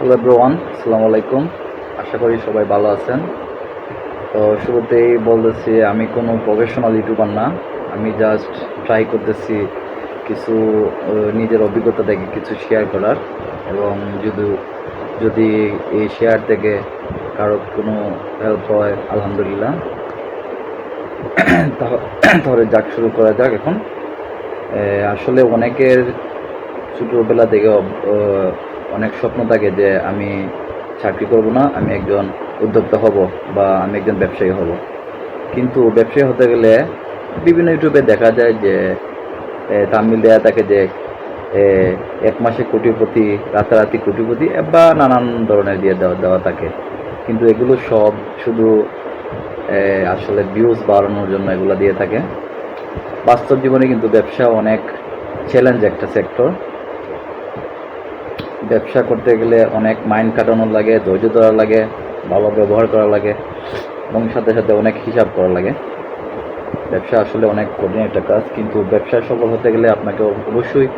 Hello everyone, আসসালামু আলাইকুম। আশা করি সবাই ভালো আছেন। তো শুরুতেই বলতেছি, আমি কোনো প্রফেশনাল ইউটিউবার না। আমি জাস্ট ট্রাই করতেছি কিছু নিজের অভিজ্ঞতা থেকে কিছু শেয়ার করার, এবং যদি যদি এই শেয়ার থেকে কারো কোনো হেল্প হয় আলহামদুলিল্লাহ। তাহলে যাক, শুরু করা যাক এখন। আসলে অনেকের ছোটোবেলা থেকে অনেক স্বপ্ন থাকে যে আমি চাকরি করব না, আমি একজন উদ্যোক্তা হব বা আমি একজন ব্যবসায়ী হব। কিন্তু ব্যবসায়ী হতে গেলে বিভিন্ন ইউটিউবে দেখা যায় যে তামিল দেয়া থাকে যে এ, এক মাসে কোটিপতি, রাতারাতি কোটিপতি, বা নানান ধরনের দিয়ে দেওয়া থাকে। কিন্তু এগুলো সব শুধু আসলে ভিউজ বাড়ানোর জন্য এগুলো দিয়ে থাকে। বাস্তব জীবনে কিন্তু ব্যবসা অনেক চ্যালেঞ্জ একটা সেক্টর। ব্যবসা করতে গেলে অনেক মাইন্ড কাটানো লাগে, ধৈর্য ধরা লাগে, ভালো ব্যবহার করা লাগে, এবং সাথে সাথে অনেক হিসাব করা লাগে। ব্যবসা আসলে অনেক কঠিন একটা কাজ, কিন্তু ব্যবসায় সফল হতে গেলে আপনাকে অবশ্যই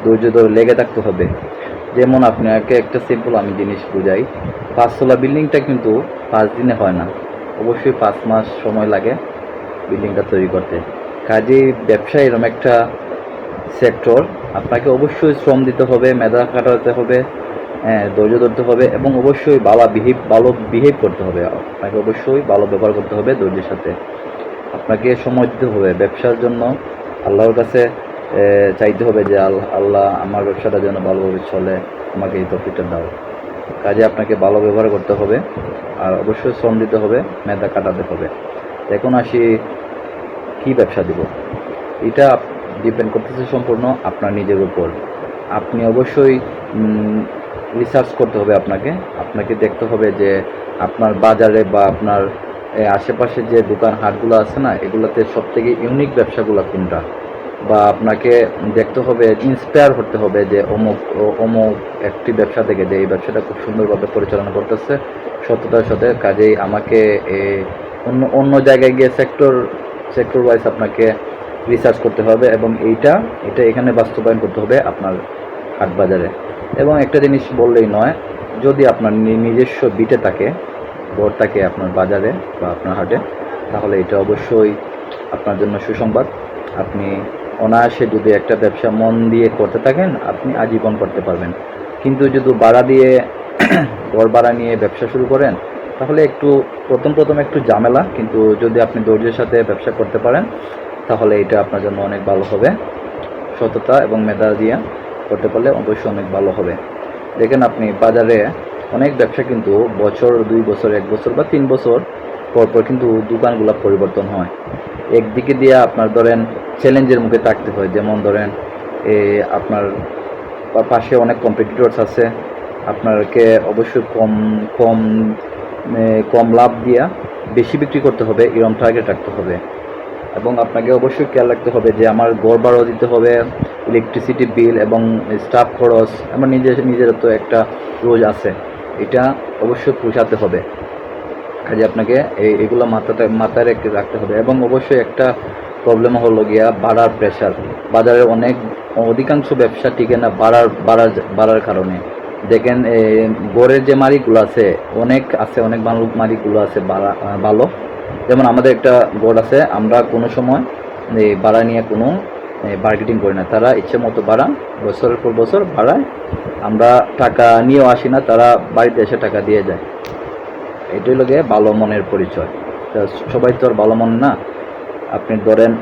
ধৈর্য ধরে লেগে থাকতে হবে। যেমন আপনাকে একটা সিম্পল আমি জিনিস বুঝাই, 5 তলা বিল্ডিংটা কিন্তু 5 দিনে হয় না, অবশ্যই 5 মাস সময় লাগে বিল্ডিংটা তৈরি করতে। কাজেই ব্যবসা এরকম একটা সেক্টর, আপনাকে অবশ্যই শ্রম দিতে হবে, মেধা খাটাতে হবে, ধৈর্য ধরতে হবে, এবং অবশ্যই ভালো বিহেভ করতে হবে। আপনাকে অবশ্যই ভালো ব্যবহার করতে হবে ধৈর্যের সাথে। আপনাকে সময় দিতে হবে ব্যবসার জন্য। আল্লাহর কাছে চাইতে হবে যে আল্লাহ আমার ব্যবসাটা যেন ভালোভাবে চলে, আমাকে এই তৌফিকটা দাও। কাজে আপনাকে ভালো ব্যবহার করতে হবে, আর অবশ্যই শ্রম দিতে হবে, মেধা কাটাতে হবে। এখন আসি, কি ব্যবসা দিব, এটা ডিপেন্ড করতেছে সম্পূর্ণ আপনার নিজের উপর। আপনি অবশ্যই রিসার্চ করতে হবে, আপনাকে দেখতে হবে যে আপনার বাজারে বা আপনার আশেপাশে যে দোকান হাটগুলো আছে না, এগুলোতে সবথেকে ইউনিক ব্যবসাগুলো কোনটা। বা আপনাকে দেখতে হবে, ইন্সপায়ার হতে হবে যে অমুক একটি ব্যবসা থেকে, যে এই ব্যবসাটা খুব সুন্দরভাবে পরিচালনা করতেছে সততার সাথে। কাজেই আমাকে অন্য অন্য জায়গায় গিয়ে সেক্টর ওয়াইজ আপনাকে রিসার্চ করতে হবে, এবং এটা এখানে বাস্তবায়ন করতে হবে আপনার হাট বাজারে। এবং একটা জিনিস বললেই নয়, যদি আপনার নিজস্ব বিটে থাকে, ঘর থাকে আপনার বাজারে বা আপনার হাটে, তাহলে এটা অবশ্যই আপনার জন্য সুসংবাদ। আপনি অনায়াসে যদি একটা ব্যবসা মন দিয়ে করতে থাকেন, আপনি আজীবন করতে পারবেন। কিন্তু যদি ভাড়া দিয়ে ঘর ভাড়া নিয়ে ব্যবসা শুরু করেন, তাহলে প্রথম একটু ঝামেলা, কিন্তু যদি আপনি ধৈর্যের সাথে ব্যবসা করতে পারেন, তাহলে এটা আপনার জন্য অনেক ভালো হবে। সততা এবং মেধা দিয়ে করতে পারলে অবশ্যই অনেক ভালো হবে। দেখেন, আপনি বাজারে অনেক ব্যবসা কিন্তু বছর, 2 বছর, 1 বছর বা 3 বছর পর কিন্তু দোকানগুলো পরিবর্তন হয়। একদিকে দিয়ে আপনার ধরেন চ্যালেঞ্জের মুখে থাকতে হয়, যেমন ধরেন আপনার পাশে অনেক কম্পিটিটরস আছে, আপনাকে অবশ্যই কম কম কম লাভ দিয়া বেশি বিক্রি করতে হবে, এরকম টার্গেট রাখতে হবে। এবং আপনাকে অবশ্যই খেয়াল রাখতে হবে যে আমার ঘর ভাড়াও দিতে হবে, ইলেকট্রিসিটি বিল এবং স্টাফ খরচ, আমার নিজের তো একটা রোজ আছে, এটা অবশ্যই পোষাতে হবে। কাজে আপনাকে এগুলো মাথায় রাখতে হবে। এবং অবশ্যই একটা প্রবলেম হলো গিয়া ভাড়ার প্রেশার। বাজারে অধিকাংশ ব্যবসা টিকে না বাড়ার কারণে। দেখেন, গড়ের যে মালিকগুলো আছে, অনেক ভালো মালিকগুলো আছে ভালো। যেমন আমাদের একটা গড় আছে, আমরা কোনো সময় এই ভাড়া নিয়ে কোনো মার্কেটিং করি না, তারা ইচ্ছে মতো ভাড়া বছরের পর বছর ভাড়ায়, আমরা টাকা নিয়েও আসি না, তারা বাড়িতে এসে টাকা দিয়ে যায়। এটাই লাগে ভালো মনের পরিচয়। সবাই তো আর ভালো মন না। আপনি ধরেন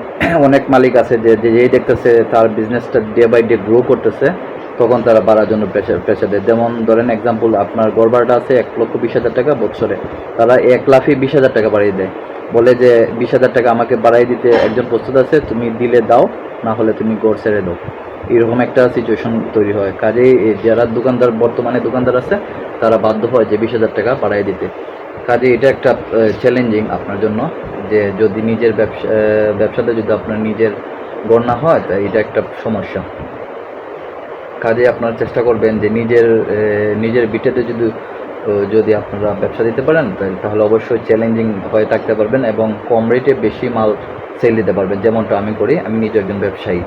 অনেক মালিক আছে যে যেই দেখতেছে তার বিজনেসটা ডে বাই ডে গ্রো করতেছে, তখন তারা বাড়ার জন্য প্রেশার দেয়। যেমন ধরেন এক্সাম্পল, আপনার গড় আছে 1,20,000 টাকা বছরে, তারা 1,20,000 টাকা বাড়িয়ে দেয়, বলে যে 20,000 টাকা আমাকে বাড়াই দিতে একজন প্রস্তুত আছে, তুমি দিলে দাও, না হলে তুমি গড় ছেড়ে দাও। এরকম একটা সিচুয়েশন তৈরি হয়। কাজেই যারা বর্তমানে দোকানদার আছে, তারা বাধ্য হয় যে 20,000 টাকা বাড়াই দিতে। কাজে এটা একটা চ্যালেঞ্জিং আপনার জন্য, যে যদি নিজের ব্যবসাতে যদি আপনার নিজের গড় হয়, তাই এটা একটা সমস্যা। কাজে আপনারা চেষ্টা করবেন যে নিজের বিটেতে যদি আপনারা ব্যবসা দিতে পারেন, তাহলে অবশ্যই চ্যালেঞ্জিং হয়ে থাকতে পারবেন এবং কম রেটে বেশি মাল সেল দিতে পারবেন। যেমনটা আমি করি, আমি নিজে একজন ব্যবসায়ী।